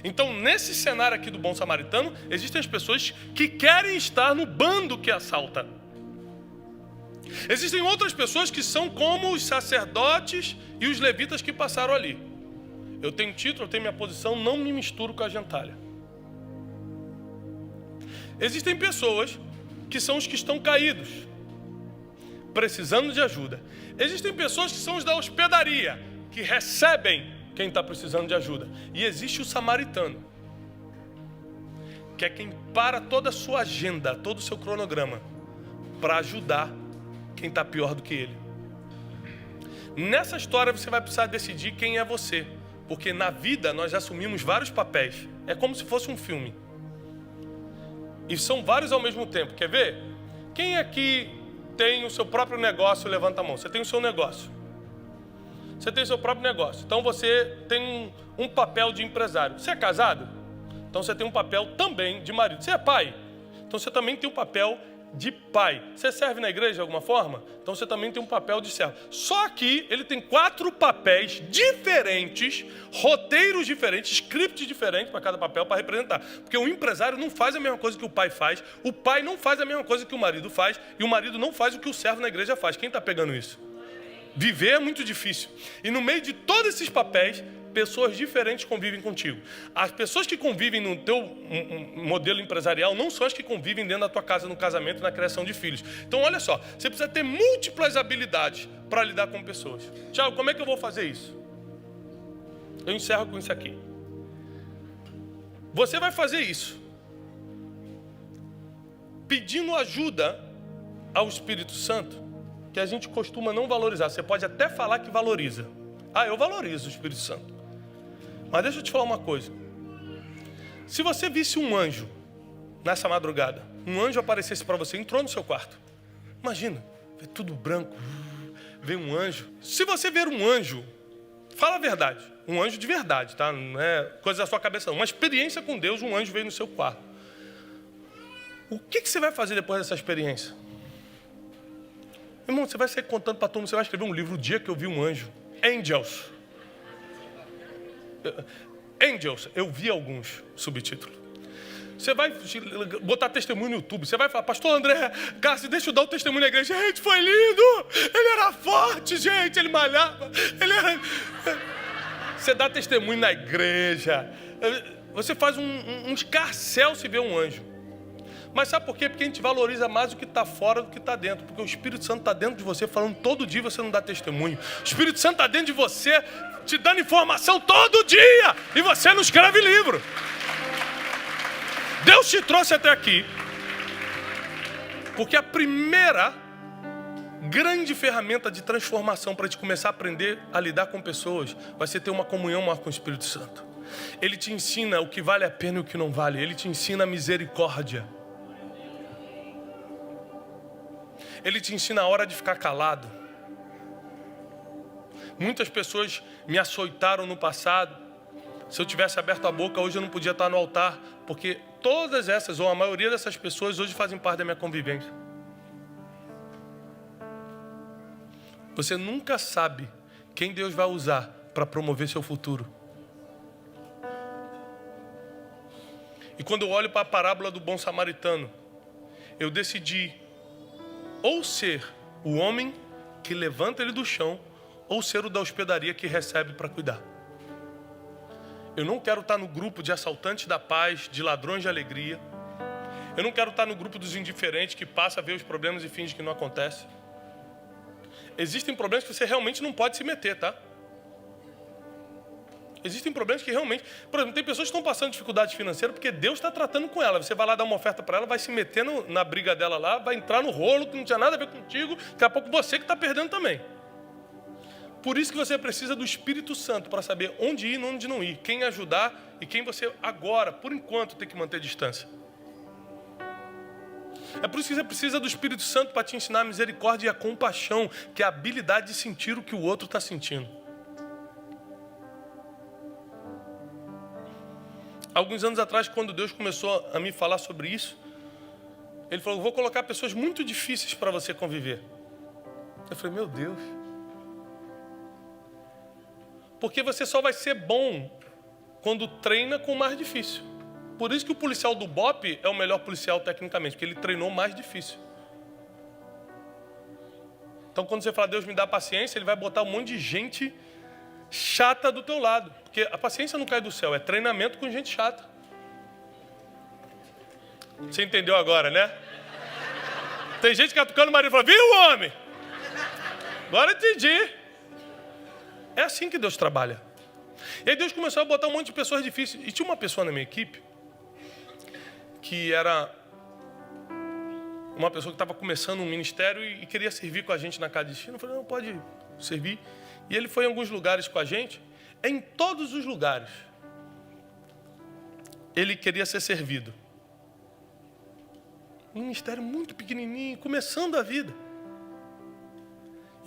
Então, nesse cenário aqui do bom samaritano, existem as pessoas que querem estar no bando que assalta. Existem outras pessoas que são como os sacerdotes e os levitas que passaram ali. Eu tenho título, eu tenho minha posição, não me misturo com a gentalha. Existem pessoas que são os que estão caídos, precisando de ajuda. Existem pessoas que são os da hospedaria, que recebem quem está precisando de ajuda. E existe o samaritano, que é quem para toda a sua agenda, todo o seu cronograma, para ajudar quem está pior do que ele. Nessa história você vai precisar decidir quem é você, porque na vida nós assumimos vários papéis. É como se fosse um filme. E são vários ao mesmo tempo. Quer ver? Quem aqui tem o seu próprio negócio? Levanta a mão. Você tem o seu negócio. Você tem o seu próprio negócio. Então você tem um papel de empresário. Você é casado? Então você tem um papel também de marido. Você é pai? Então você também tem um papel de pai. Você serve na igreja de alguma forma? Então você também tem um papel de servo. Só que ele tem 4 papéis diferentes, roteiros diferentes, scripts diferentes para cada papel para representar. Porque o empresário não faz a mesma coisa que o pai faz, o pai não faz a mesma coisa que o marido faz e o marido não faz o que o servo na igreja faz. Quem está pegando isso? Viver é muito difícil. E no meio de todos esses papéis, pessoas diferentes convivem contigo. As pessoas que convivem no teu modelo empresarial não são as que convivem dentro da tua casa, no casamento, na criação de filhos. Então, olha só, você precisa ter múltiplas habilidades para lidar com pessoas. Tiago, como é que eu vou fazer isso? Eu encerro com isso aqui. Você vai fazer isso pedindo ajuda ao Espírito Santo, que a gente costuma não valorizar. Você pode até falar que valoriza. Ah, eu valorizo o Espírito Santo. Mas deixa eu te falar uma coisa. Se você visse um anjo nessa madrugada, um anjo aparecesse para você, entrou no seu quarto. Imagina, vê tudo branco, vê um anjo. Se você ver um anjo, fala a verdade, um anjo de verdade, tá? Não é coisa da sua cabeça não. Uma experiência com Deus, um anjo veio no seu quarto. O que você vai fazer depois dessa experiência? Irmão, você vai sair contando para todo mundo, você vai escrever um livro, o dia que eu vi um anjo. Angels. Angels, eu vi alguns subtítulos. Você vai botar testemunho no YouTube, você vai falar, pastor André, Cássio, deixa eu dar o testemunho na igreja. Gente, foi lindo, ele era forte, gente, ele malhava, ele era... Você dá testemunho na igreja, você faz um escarcéu se vê um anjo. Mas sabe por quê? Porque a gente valoriza mais o que está fora do que está dentro. Porque o Espírito Santo está dentro de você, falando todo dia, você não dá testemunho. O Espírito Santo está dentro de você, te dando informação todo dia, e você não escreve livro. Deus te trouxe até aqui, porque a primeira grande ferramenta de transformação para te começar a aprender a lidar com pessoas vai ser ter uma comunhão maior com o Espírito Santo. Ele te ensina o que vale a pena e o que não vale. Ele te ensina a misericórdia. Ele te ensina a hora de ficar calado. Muitas pessoas me açoitaram no passado. Se eu tivesse aberto a boca, hoje eu não podia estar no altar, porque todas essas, ou a maioria dessas pessoas, hoje fazem parte da minha convivência. Você nunca sabe quem Deus vai usar para promover seu futuro. E quando eu olho para a parábola do bom samaritano, eu decidi ou ser o homem que levanta ele do chão, ou ser o da hospedaria que recebe para cuidar. Eu não quero estar no grupo de assaltantes da paz, de ladrões de alegria. Eu não quero estar no grupo dos indiferentes que passa a ver os problemas e finge que não acontece. Existem problemas que você realmente não pode se meter, tá? Existem problemas que realmente... Por exemplo, tem pessoas que estão passando dificuldade financeira porque Deus está tratando com ela. Você vai lá dar uma oferta para ela, vai se meter na briga dela lá, vai entrar no rolo que não tinha nada a ver contigo. Daqui a pouco você que está perdendo também. Por isso que você precisa do Espírito Santo para saber onde ir e onde não ir. Quem ajudar e quem você agora, por enquanto, tem que manter distância. É por isso que você precisa do Espírito Santo para te ensinar a misericórdia e a compaixão, que é a habilidade de sentir o que o outro está sentindo. Alguns anos atrás, quando Deus começou a me falar sobre isso, Ele falou, vou colocar pessoas muito difíceis para você conviver. Eu falei, meu Deus. Porque você só vai ser bom quando treina com o mais difícil. Por isso que o policial do BOPE é o melhor policial tecnicamente, porque ele treinou o mais difícil. Então quando você fala, Deus me dá paciência, Ele vai botar um monte de gente chata do teu lado. Porque a paciência não cai do céu, é treinamento com gente chata. Você entendeu agora, né? Tem gente catucando o marido e fala, viu, homem? Agora eu entendi. É assim que Deus trabalha. E aí Deus começou a botar um monte de pessoas difíceis. E tinha uma pessoa na minha equipe que era uma pessoa que estava começando um ministério e queria servir com a gente na casa de destino. Eu falei, não, pode servir. E ele foi em alguns lugares com a gente. Em todos os lugares, ele queria ser servido. Um ministério muito pequenininho, começando a vida.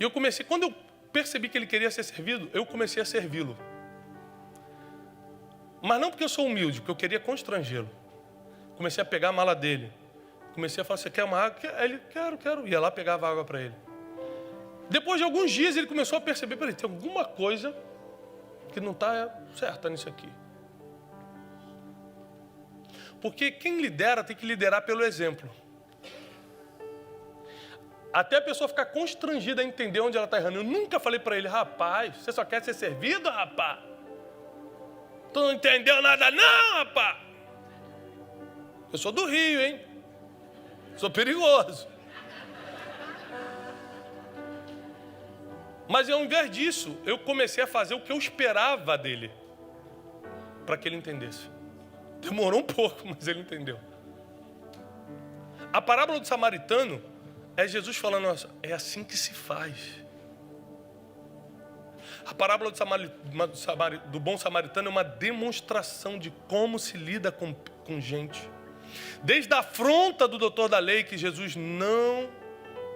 E eu comecei, quando eu percebi que ele queria ser servido, eu comecei a servi-lo. Mas não porque eu sou humilde, porque eu queria constrangê-lo. Comecei a pegar a mala dele. Comecei a falar, você quer uma água? Ele, quero. Ia lá, pegava água para ele. Depois de alguns dias, ele começou a perceber, peraí, tem alguma coisa que não está certa nisso aqui. Porque quem lidera tem que liderar pelo exemplo. Até a pessoa ficar constrangida a entender onde ela está errando. Eu nunca falei para ele, rapaz, você só quer ser servido, rapaz? Tu não entendeu nada não, rapaz? Eu sou do Rio, hein? Sou perigoso. Mas ao invés disso, eu comecei a fazer o que eu esperava dele, para que ele entendesse. Demorou um pouco, mas ele entendeu. A parábola do samaritano é Jesus falando, nossa, é assim que se faz. A parábola do bom samaritano é uma demonstração de como se lida com gente. Desde a afronta do doutor da lei, que Jesus não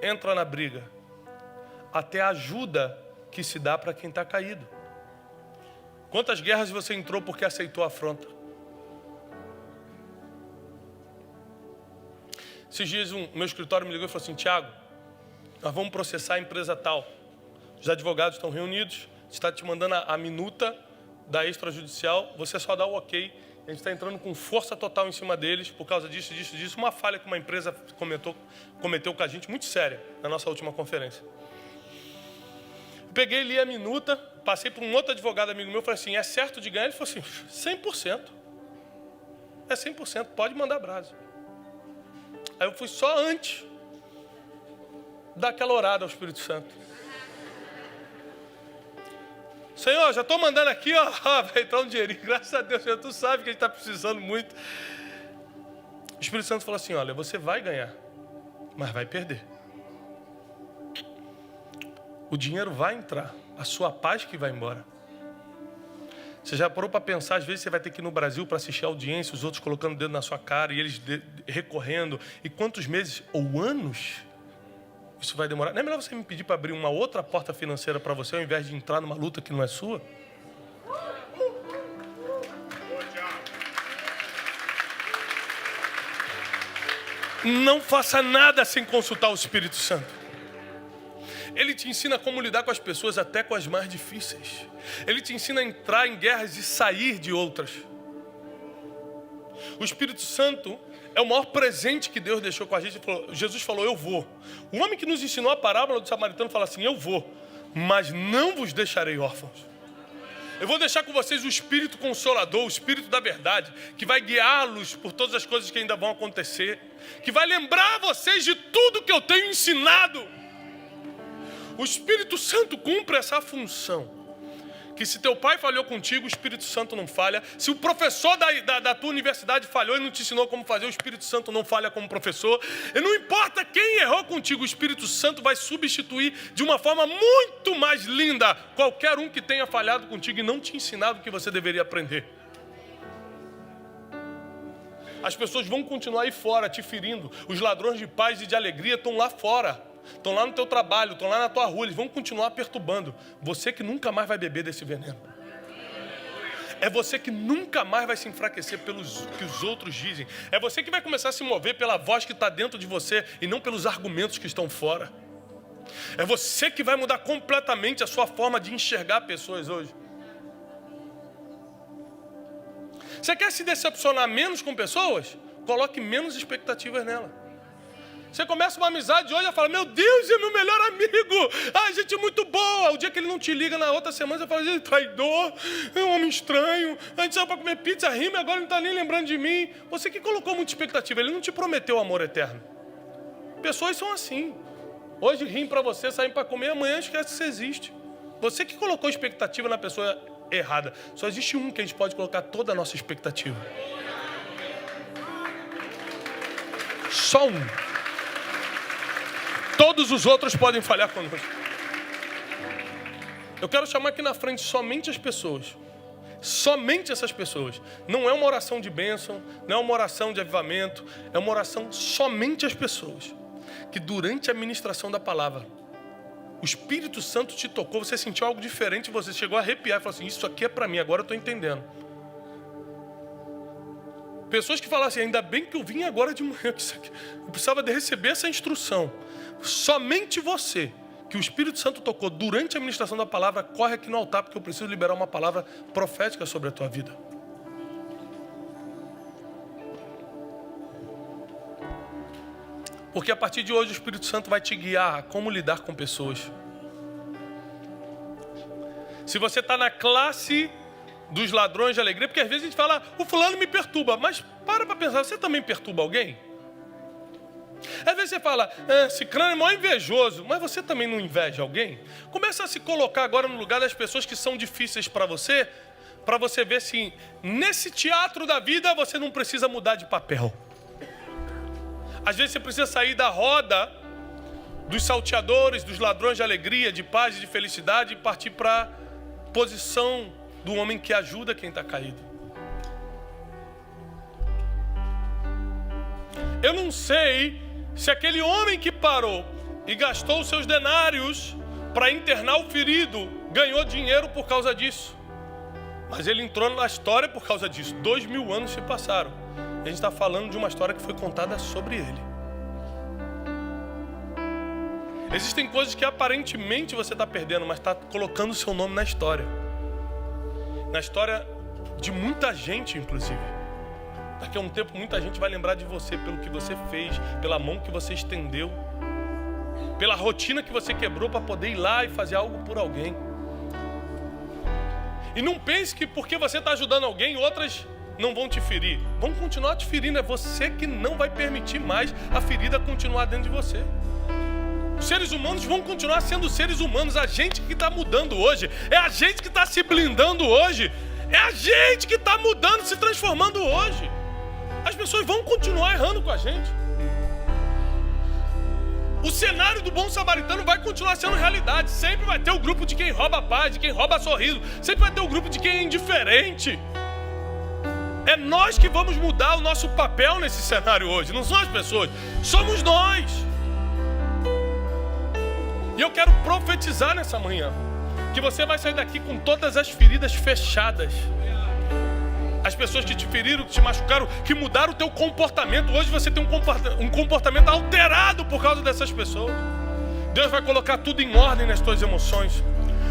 entra na briga, até a ajuda que se dá para quem está caído. Quantas guerras você entrou porque aceitou a afronta? Esses dias o meu escritório me ligou e falou assim: Tiago, nós vamos processar a empresa tal. Os advogados estão reunidos, a gente está te mandando a minuta da extrajudicial, você só dá o ok. A gente está entrando com força total em cima deles por causa disso. Uma falha que uma empresa cometeu com a gente, muito séria, na nossa última conferência. Peguei, li a minuta, passei por um outro advogado amigo meu, falei assim: é certo de ganhar? Ele falou assim: 100%. É 100%, pode mandar brasa. Aí eu fui só antes dar aquela orada ao Espírito Santo. Senhor, já estou mandando aqui, ó, vai entrar um dinheirinho, graças a Deus, Senhor, tu sabe que a gente está precisando muito. O Espírito Santo falou assim: olha, você vai ganhar, mas vai perder. O dinheiro vai entrar, a sua paz que vai embora. Você já parou para pensar, às vezes você vai ter que ir no Brasil para assistir a audiência, os outros colocando o dedo na sua cara e eles recorrendo. E quantos meses ou anos isso vai demorar? Não é melhor você me pedir para abrir uma outra porta financeira para você, ao invés de entrar numa luta que não é sua? Não faça nada sem consultar o Espírito Santo. Ele te ensina como lidar com as pessoas, até com as mais difíceis. Ele te ensina a entrar em guerras e sair de outras. O Espírito Santo é o maior presente que Deus deixou com a gente. Jesus falou: eu vou. O homem que nos ensinou a parábola do samaritano fala assim: eu vou, mas não vos deixarei órfãos. Eu vou deixar com vocês o Espírito Consolador, o Espírito da verdade, que vai guiá-los por todas as coisas que ainda vão acontecer, que vai lembrar vocês de tudo que eu tenho ensinado. O Espírito Santo cumpre essa função. Que se teu pai falhou contigo, o Espírito Santo não falha. Se o professor da tua universidade falhou e não te ensinou como fazer, o Espírito Santo não falha como professor. E não importa quem errou contigo, o Espírito Santo vai substituir de uma forma muito mais linda qualquer um que tenha falhado contigo e não te ensinado o que você deveria aprender. As pessoas vão continuar aí fora te ferindo. Os ladrões de paz e de alegria estão lá fora. Estão lá no teu trabalho, estão lá na tua rua, eles vão continuar perturbando. Você que nunca mais vai beber desse veneno. É você que nunca mais vai se enfraquecer pelos que os outros dizem. É você que vai começar a se mover pela voz que está dentro de você e não pelos argumentos que estão fora. É você que vai mudar completamente a sua forma de enxergar pessoas hoje. Você quer se decepcionar menos com pessoas? Coloque menos expectativas nela. Você começa uma amizade hoje e fala: meu Deus, é meu melhor amigo. Ah, gente muito boa. O dia que ele não te liga na outra semana, você fala: traidor, é um homem estranho. A gente saiu para comer pizza, rima, agora ele não está nem lembrando de mim. Você que colocou muita expectativa, ele não te prometeu amor eterno. Pessoas são assim. Hoje riem para você, saem para comer, amanhã esquece que você existe. Você que colocou expectativa na pessoa errada. Só existe um que a gente pode colocar toda a nossa expectativa. Só um. Todos os outros podem falhar conosco. Eu quero chamar aqui na frente somente as pessoas. Somente essas pessoas. Não é uma oração de bênção, não é uma oração de avivamento, é uma oração somente as pessoas. Que durante a ministração da palavra, o Espírito Santo te tocou, você sentiu algo diferente, você chegou a arrepiar e falou assim: isso aqui é para mim, agora eu estou entendendo. Pessoas que falam assim: ainda bem que eu vim agora de manhã, eu precisava de receber essa instrução. Somente você, que o Espírito Santo tocou durante a ministração da palavra, corre aqui no altar, porque eu preciso liberar uma palavra profética sobre a tua vida. Porque a partir de hoje o Espírito Santo vai te guiar a como lidar com pessoas. Se você está na classe dos ladrões de alegria, porque às vezes a gente fala: o fulano me perturba, mas para pensar, você também perturba alguém? Às vezes você fala: ciclano é mó invejoso, mas você também não inveja alguém? Começa a se colocar agora no lugar das pessoas que são difíceis para você ver se nesse teatro da vida você não precisa mudar de papel. Às vezes você precisa sair da roda dos salteadores, dos ladrões de alegria, de paz e de felicidade e partir para a posição do homem que ajuda quem está caído. Eu não sei se aquele homem que parou e gastou os seus denários para internar o ferido ganhou dinheiro por causa disso. Mas ele entrou na história por causa disso. 2000 anos se passaram. A gente está falando de uma história que foi contada sobre ele. Existem coisas que aparentemente você está perdendo, mas está colocando o seu nome na história. Na história de muita gente, inclusive. Daqui a um tempo, muita gente vai lembrar de você pelo que você fez, pela mão que você estendeu, pela rotina que você quebrou para poder ir lá e fazer algo por alguém. E não pense que porque você está ajudando alguém, outras não vão te ferir. Vão continuar te ferindo. É você que não vai permitir mais a ferida continuar dentro de você. Os seres humanos vão continuar sendo seres humanos. A gente que está mudando hoje. É a gente que está se blindando hoje. É a gente que está mudando, se transformando hoje. As pessoas vão continuar errando com a gente. O cenário do bom samaritano vai continuar sendo realidade. Sempre vai ter o grupo de quem rouba a paz, de quem rouba sorriso. Sempre vai ter o grupo de quem é indiferente. É nós que vamos mudar o nosso papel nesse cenário hoje. Não são as pessoas, somos nós. E eu quero profetizar nessa manhã que você vai sair daqui com todas as feridas fechadas. As pessoas que te feriram, que te machucaram, que mudaram o teu comportamento. Hoje você tem um comportamento alterado por causa dessas pessoas. Deus vai colocar tudo em ordem nas tuas emoções.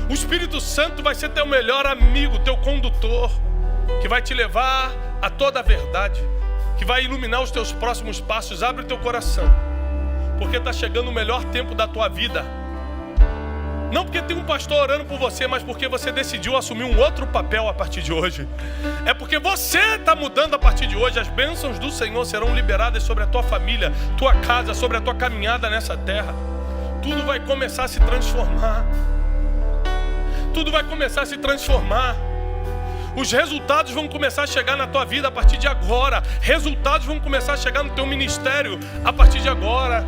O Espírito Santo vai ser teu melhor amigo, teu condutor, que vai te levar a toda a verdade, que vai iluminar os teus próximos passos. Abre o teu coração, porque está chegando o melhor tempo da tua vida. Não porque tem um pastor orando por você, mas porque você decidiu assumir um outro papel a partir de hoje. É porque você está mudando a partir de hoje. As bênçãos do Senhor serão liberadas sobre a tua família, tua casa, sobre a tua caminhada nessa terra. Tudo vai começar a se transformar. Tudo vai começar a se transformar. Os resultados vão começar a chegar na tua vida a partir de agora. Resultados vão começar a chegar no teu ministério a partir de agora.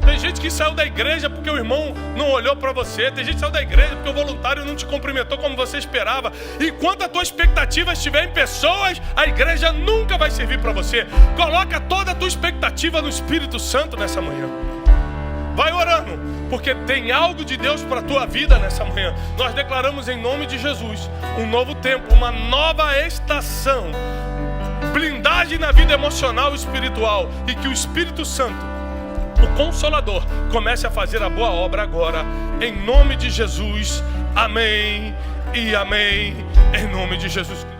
Tem gente que saiu da igreja porque o irmão não olhou para você. Tem gente que saiu da igreja porque o voluntário não te cumprimentou como você esperava. Enquanto a tua expectativa estiver em pessoas, a igreja nunca vai servir para você. Coloca toda a tua expectativa no Espírito Santo nessa manhã. Vai orando, porque tem algo de Deus para a tua vida nessa manhã. Nós declaramos em nome de Jesus um novo tempo, uma nova estação, blindagem na vida emocional e espiritual, e que o Espírito Santo, o Consolador, comece a fazer a boa obra agora, em nome de Jesus. Amém e amém, em nome de Jesus Cristo.